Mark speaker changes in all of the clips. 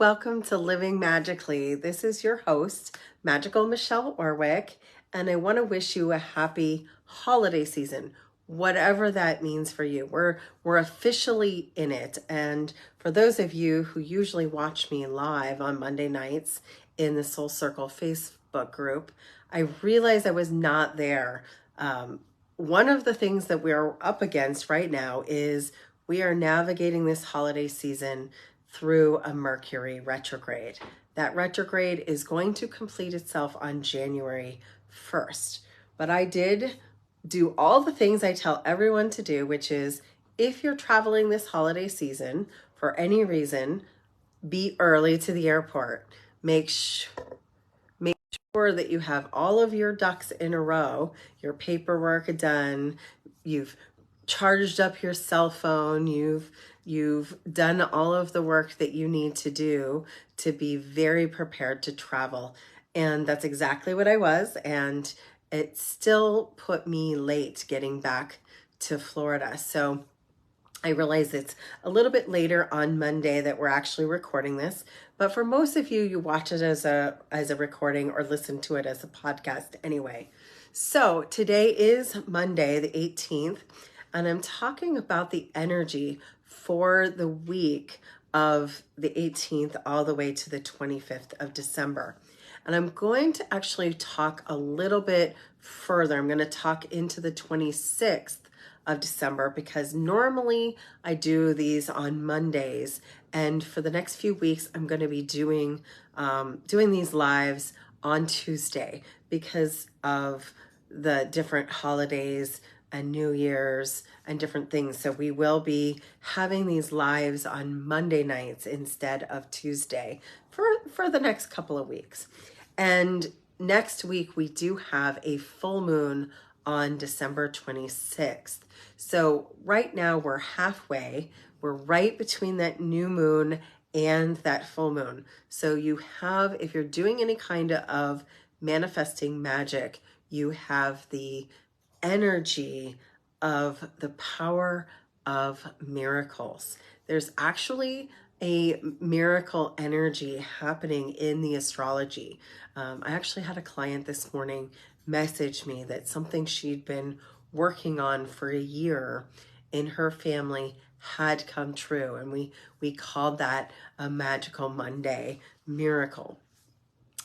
Speaker 1: welcome to Living Magically. This is your host, Magical Michelle Orwick, and I want to wish you a happy holiday season, whatever that means for you. We're officially in it, and for those of you who usually watch me live on Monday nights in the Soul Circle Facebook group, I realized I was not there. One of the things that we're up against right now is we are navigating this holiday season through a Mercury retrograde. That retrograde is going to complete itself on January 1st. But I did do all the things I tell everyone to do, which is if you're traveling this holiday season for any reason, be early to the airport. Make sure that you have all of your ducks in a row, your paperwork done, you've charged up your cell phone, you've done all of the work that you need to do to be very prepared to travel. And that's exactly what I was, and it still put me late getting back to Florida. So I realize it's a little bit later on Monday that we're actually recording this, but for most of you, you watch it as a recording or listen to it as a podcast anyway. So today is Monday, the 18th, and I'm talking about the energy for the week of the 18th all the way to the 25th of December. And I'm going to actually talk a little bit further. I'm going to talk into the 26th of December because normally I do these on Mondays, and for the next few weeks I'm going to be doing these lives on Tuesday because of the different holidays and New Year's and different things. So we will be having these lives on Monday nights instead of Tuesday for the next couple of weeks. And next week we do have a full moon on December 26th. So right now we're halfway. We're right between that new moon and that full moon. So you have, if you're doing any kind of manifesting magic, you have the energy of the power of miracles. There's actually a miracle energy happening in the astrology. I actually had a client this morning message me that something she'd been working on for a year in her family had come true, and we called that a magical Monday miracle.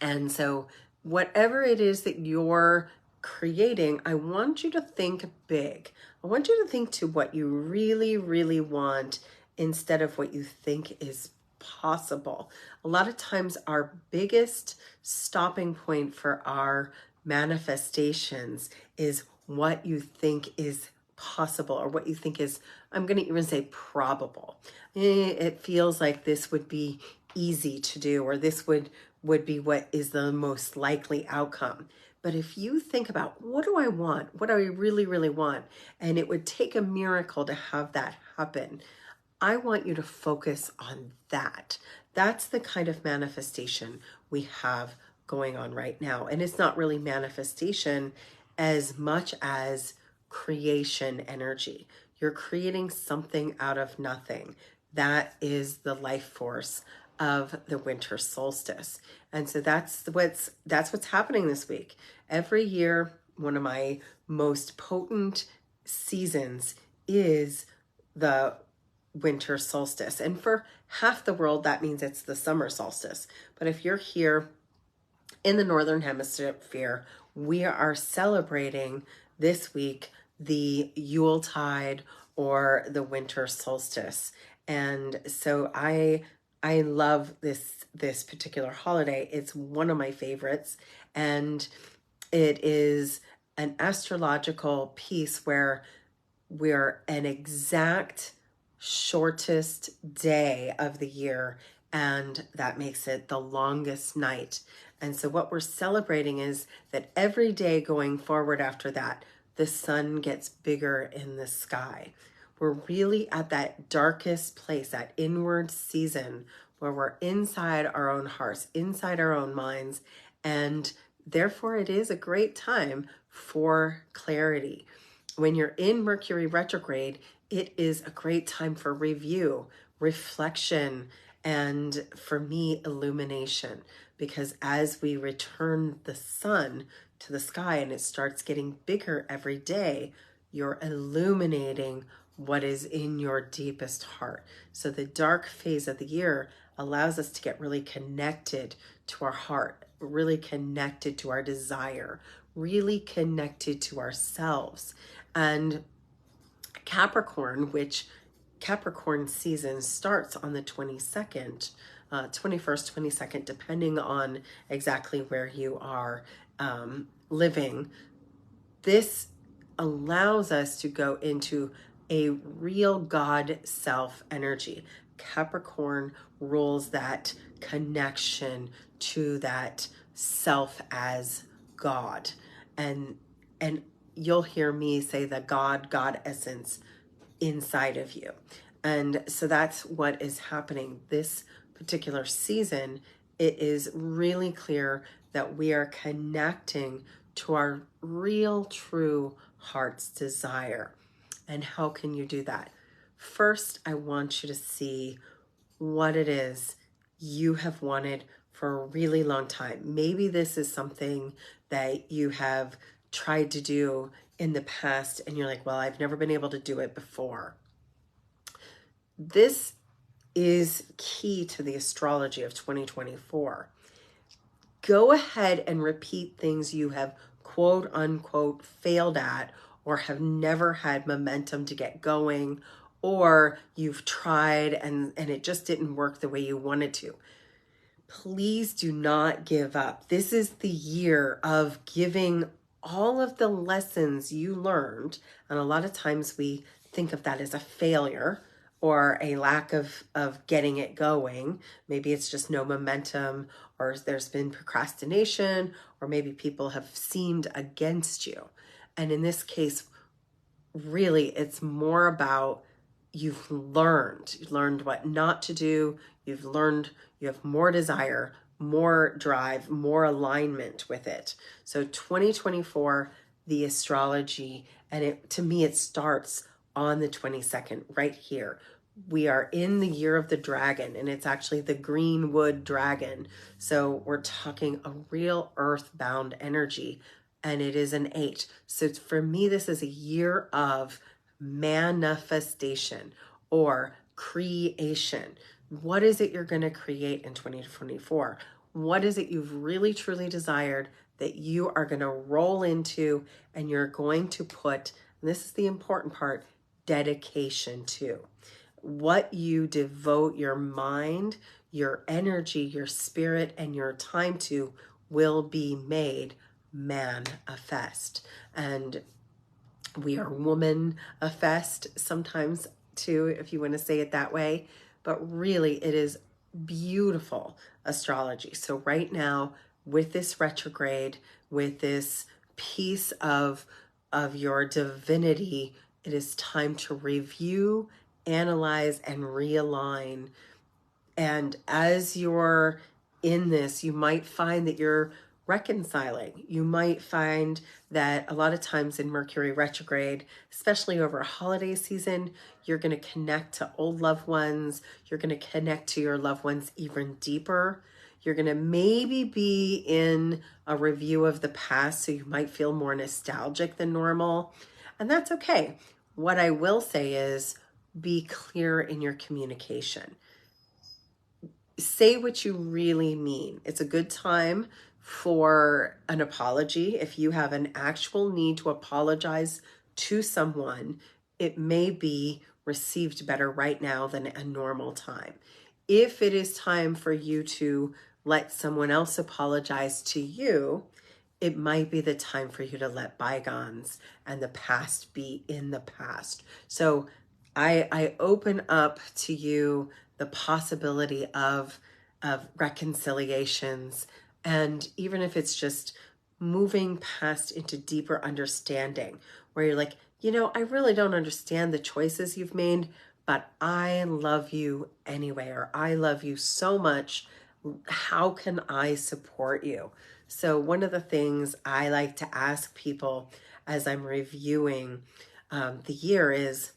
Speaker 1: And so whatever it is that you're creating, I want you to think big. I want you to think to what you really, really want instead of what you think is possible. A lot of times our biggest stopping point for our manifestations is what you think is possible or what you think is, I'm going to even say probable. It feels like this would be easy to do, or this would be what is the most likely outcome. But if you think about what do I want? What do I really, really want? And it would take a miracle to have that happen. I want you to focus on that. That's the kind of manifestation we have going on right now. And it's not really manifestation as much as creation energy. You're creating something out of nothing. That is the life force of the winter solstice. And so that's what's happening this week. Every year, one of my most potent seasons is the winter solstice. And for half the world, that means it's the summer solstice. But if you're here in the Northern Hemisphere, we are celebrating this week the Yuletide or the winter solstice. And so I love this particular holiday. It's one of my favorites, and it is an astrological piece where we're an exact shortest day of the year, and that makes it the longest night. And so what we're celebrating is that every day going forward after that, the sun gets bigger in the sky. We're really at that darkest place, that inward season where we're inside our own hearts, inside our own minds, and therefore it is a great time for clarity. When you're in Mercury retrograde, it is a great time for review, reflection, And for me, illumination, because as we return the sun to the sky and it starts getting bigger every day, you're illuminating what is in your deepest heart. So the dark phase of the year allows us to get really connected to our heart, really connected to our desire, really connected to ourselves. And Capricorn, which Capricorn season starts on the 22nd, 21st, 22nd, depending on exactly where you are living. This allows us to go into a real God self energy. Capricorn rules that connection to that self as God. And you'll hear me say the God essence inside of you. And so that's what is happening this particular season. It is really clear that we are connecting to our real, true heart's desire. And how can you do that? First, I want you to see what it is you have wanted for a really long time. Maybe this is something that you have tried to do in the past and you're like, well, I've never been able to do it before. This is key to the astrology of 2024. Go ahead and repeat things you have quote unquote failed at, or have never had momentum to get going, or you've tried and it just didn't work the way you wanted to. Please do not give up. This is the year of giving all of the lessons you learned. And a lot of times we think of that as a failure or a lack of getting it going. Maybe it's just no momentum, or there's been procrastination, or maybe people have seemed against you. And in this case, really, it's more about you've learned what not to do. You've learned you have more desire, more drive, more alignment with it. So 2024, the astrology, and to me, it starts on the 22nd, right here. We are in the year of the dragon, and it's actually the greenwood dragon. So we're talking a real earthbound energy, and it is an 8. So for me, this is a year of manifestation or creation. What is it you're going to create in 2024? What is it you've really truly desired that you are going to roll into, and you're going to put, and this is the important part, dedication to? What you devote your mind, your energy, your spirit, and your time to will be made manifest. And we are woman-fest sometimes too, if you want to say it that way. But really, it is beautiful astrology. So right now, with this retrograde, with this piece of your divinity, it is time to review, analyze, and realign. And as you're in this, you might find that you're reconciling. You might find that a lot of times in Mercury retrograde, especially over a holiday season, you're going to connect to old loved ones. You're going to connect to your loved ones even deeper. You're going to maybe be in a review of the past, so you might feel more nostalgic than normal. And that's okay. What I will say is be clear in your communication. Say what you really mean. It's a good time for an apology. If you have an actual need to apologize to someone, it may be received better right now than a normal time. If it is time for you to let someone else apologize to you, it might be the time for you to let bygones and the past be in the past. So I open up to you the possibility of reconciliations, and even if it's just moving past into deeper understanding, where you're like, I really don't understand the choices you've made, but I love you anyway, or I love you so much. How can I support you? So one of the things I like to ask people as I'm reviewing the year is,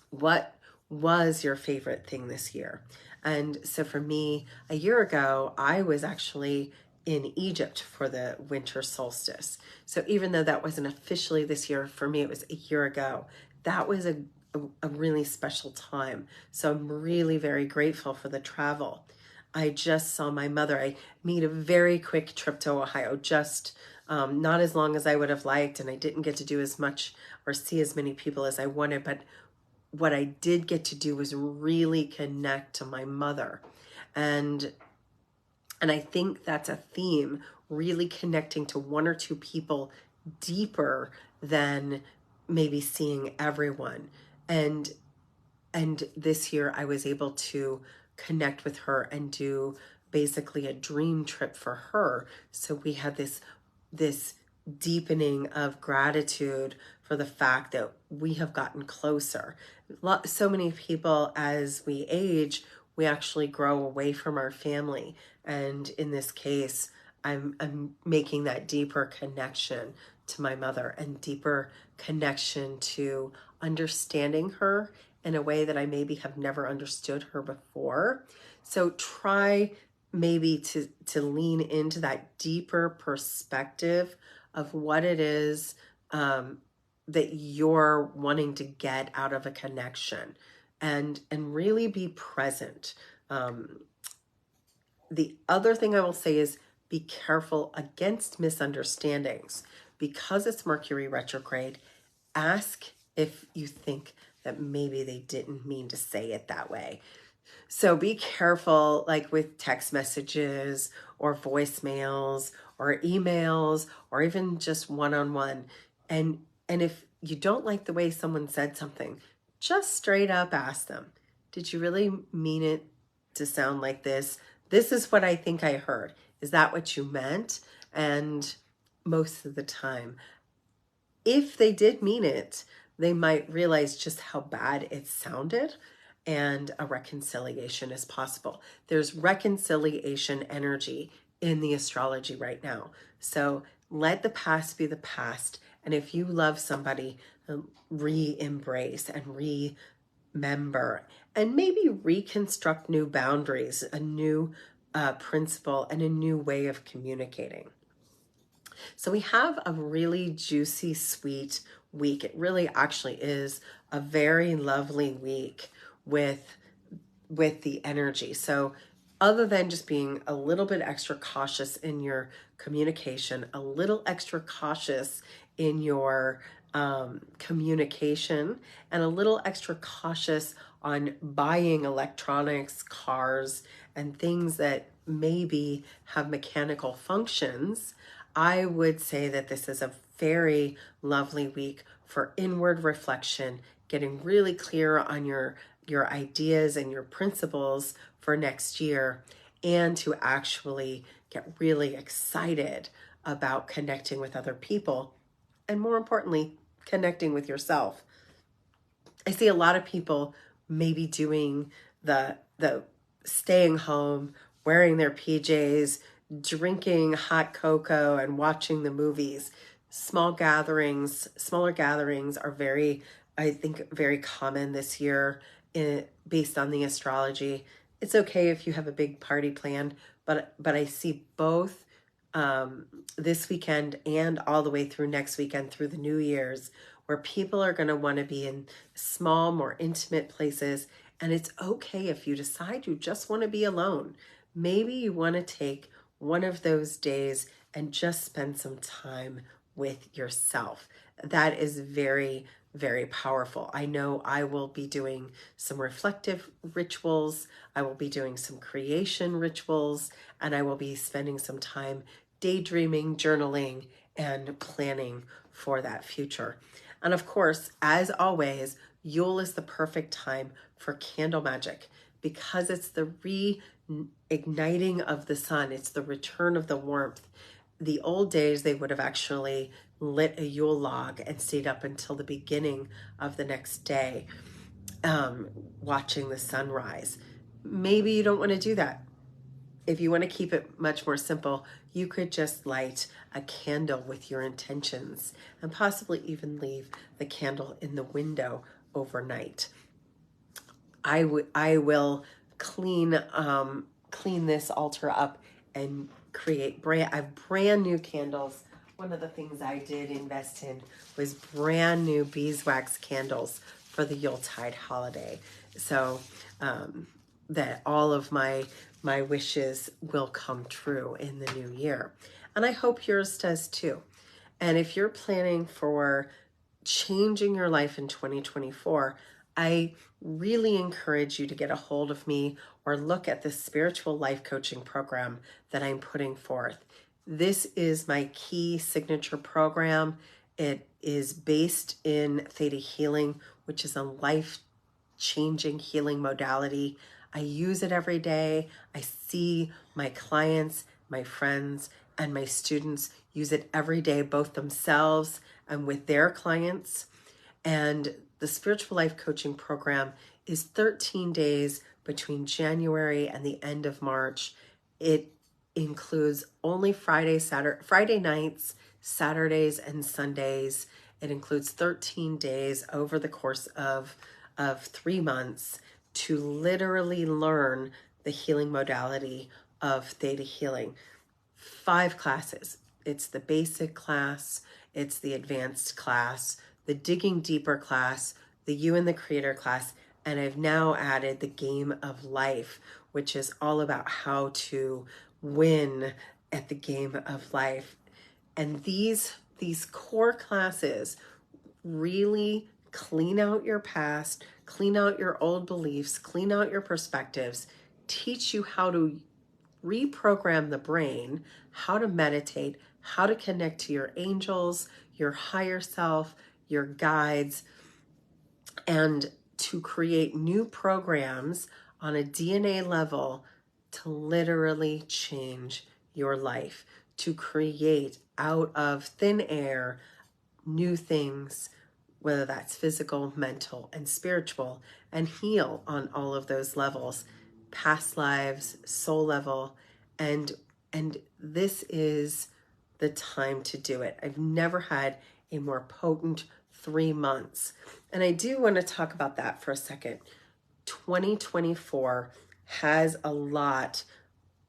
Speaker 1: what was your favorite thing this year? And so for me, a year ago, I was actually in Egypt for the winter solstice. So even though that wasn't officially this year, for me, it was a year ago. That was a really special time. So I'm really very grateful for the travel. I just saw my mother. I made a very quick trip to Ohio, just not as long as I would have liked, and I didn't get to do as much or see as many people as I wanted, but what I did get to do was really connect to my mother. And I think that's a theme, really connecting to one or two people deeper than maybe seeing everyone. And this year I was able to connect with her and do basically a dream trip for her. So we had this deepening of gratitude for the fact that we have gotten closer. So many people, as we age, we actually grow away from our family. And in this case, I'm making that deeper connection to my mother and deeper connection to understanding her in a way that I maybe have never understood her before. So try maybe to lean into that deeper perspective of what it is that you're wanting to get out of a connection, and really be present. The other thing I will say is be careful against misunderstandings. Because it's Mercury retrograde, ask if you think that maybe they didn't mean to say it that way. So be careful, like with text messages or voicemails or emails or even just one-on-one. And if you don't like the way someone said something, just straight up ask them, did you really mean it to sound like this? This is what I think I heard. Is that what you meant? And most of the time, if they did mean it, they might realize just how bad it sounded, and a reconciliation is possible. There's reconciliation energy in the astrology right now. So let the past be the past. And if you love somebody, re-embrace and remember, and maybe reconstruct new boundaries, a new principle, and a new way of communicating. So we have a really juicy, sweet week. It really actually is a very lovely week with the energy. So other than just being a little bit extra cautious in your communication, a little extra cautious in your communication, and a little extra cautious on buying electronics, cars, and things that maybe have mechanical functions, I would say that this is a very lovely week for inward reflection, getting really clear on your ideas and your principles for next year, and to actually get really excited about connecting with other people, and more importantly, connecting with yourself. I see a lot of people maybe doing the staying home, wearing their PJs, drinking hot cocoa and watching the movies. Smaller gatherings are very, I think, very common this year based on the astrology. It's okay if you have a big party planned, but I see both this weekend and all the way through next weekend through the New Year's, where people are going to want to be in small, more intimate places. And it's okay if you decide you just want to be alone. Maybe you want to take one of those days and just spend some time with yourself. That is very, very powerful. I know I will be doing some reflective rituals. I will be doing some creation rituals, and I will be spending some time daydreaming, journaling, and planning for that future. And of course, as always, Yule is the perfect time for candle magic because it's the reigniting of the sun. It's the return of the warmth. The old days, they would have actually lit a Yule log and stayed up until the beginning of the next day, watching the sunrise. Maybe you don't want to do that. If you want to keep it much more simple, you could just light a candle with your intentions and possibly even leave the candle in the window overnight. I will clean this altar up and create I have brand new candles. One of the things I did invest in was brand new beeswax candles for the Yuletide holiday. So that all of my wishes will come true in the new year. And I hope yours does too. And if you're planning for changing your life in 2024, I really encourage you to get a hold of me or look at the spiritual life coaching program that I'm putting forth. This is my key signature program. It is based in Theta Healing, which is a life-changing healing modality. I use it every day. I see my clients, my friends, and my students use it every day, both themselves and with their clients. And the spiritual life coaching program is 13 days between January and the end of March. It includes only Friday nights, Saturdays, and Sundays. It includes 13 days over the course of 3 months to literally learn the healing modality of Theta Healing. 5 classes. It's the basic class, it's the advanced class, the digging deeper class, the You and the Creator class, and I've now added the game of life, which is all about how to win at the game of life. And these core classes really clean out your past, clean out your old beliefs, clean out your perspectives, teach you how to reprogram the brain, how to meditate, how to connect to your angels, your higher self, your guides, and to create new programs on a DNA level to literally change your life, to create out of thin air new things, whether that's physical, mental, and spiritual, and heal on all of those levels, past lives, soul level, and this is the time to do it. I've never had a more potent 3 months. And I do want to talk about that for a second. 2024 has a lot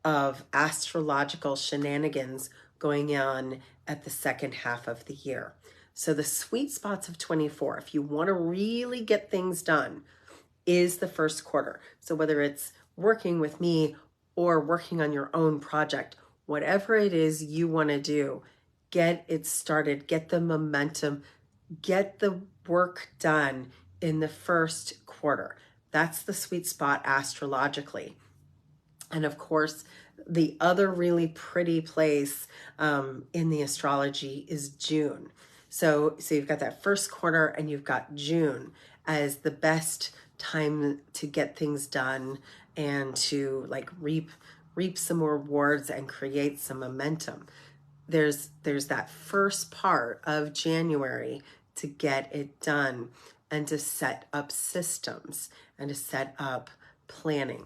Speaker 1: of astrological shenanigans going on at the second half of the year. So the sweet spots of 24, if you want to really get things done, is the first quarter. So whether it's working with me or working on your own project, whatever it is you want to do, get it started, get the momentum, get the work done in the first quarter. That's the sweet spot astrologically. And of course, the other really pretty place in the astrology is June. So you've got that first quarter and you've got June as the best time to get things done and to like reap some rewards and create some momentum. There's that first part of January to get it done and to set up systems and to set up planning.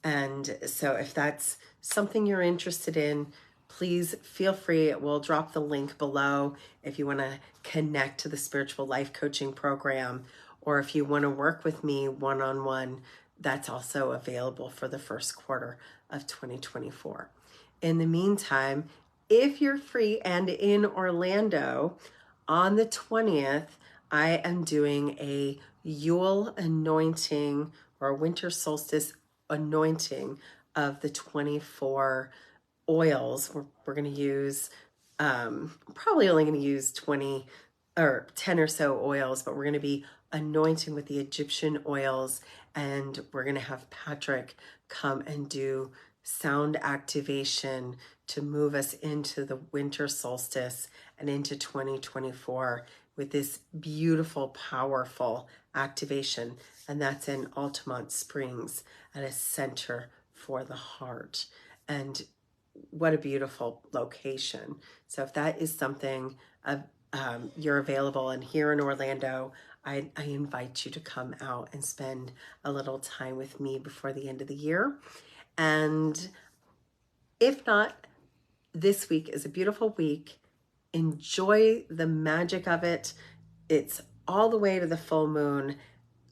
Speaker 1: And so if that's something you're interested in, please feel free. We'll drop the link below if you want to connect to the spiritual life coaching program, or if you want to work with me one-on-one, that's also available for the first quarter of 2024. In the meantime, if you're free and in Orlando, on the 20th, I am doing a Yule anointing or Winter Solstice anointing of the 24 oils. We're going to use, probably only going to use 20 or 10 or so oils, but we're going to be anointing with the Egyptian oils, and we're going to have Patrick come and do sound activation to move us into the winter solstice and into 2024 with this beautiful, powerful activation. And that's in Altamont Springs at a center for the heart. And what a beautiful location. So if that is something you're available and here in Orlando, I invite you to come out and spend a little time with me before the end of the year. And if not, this week is a beautiful week. Enjoy the magic of it. It's all the way to the full moon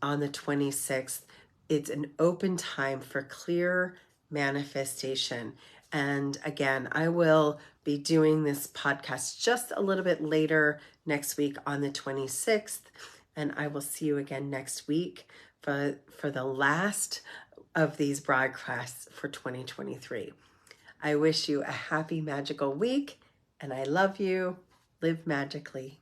Speaker 1: on the 26th. It's an open time for clear manifestation. And again, I will be doing this podcast just a little bit later next week on the 26th. And I will see you again next week for the last of these broadcasts for 2023. I wish you a happy, magical week, and I love you. Live magically.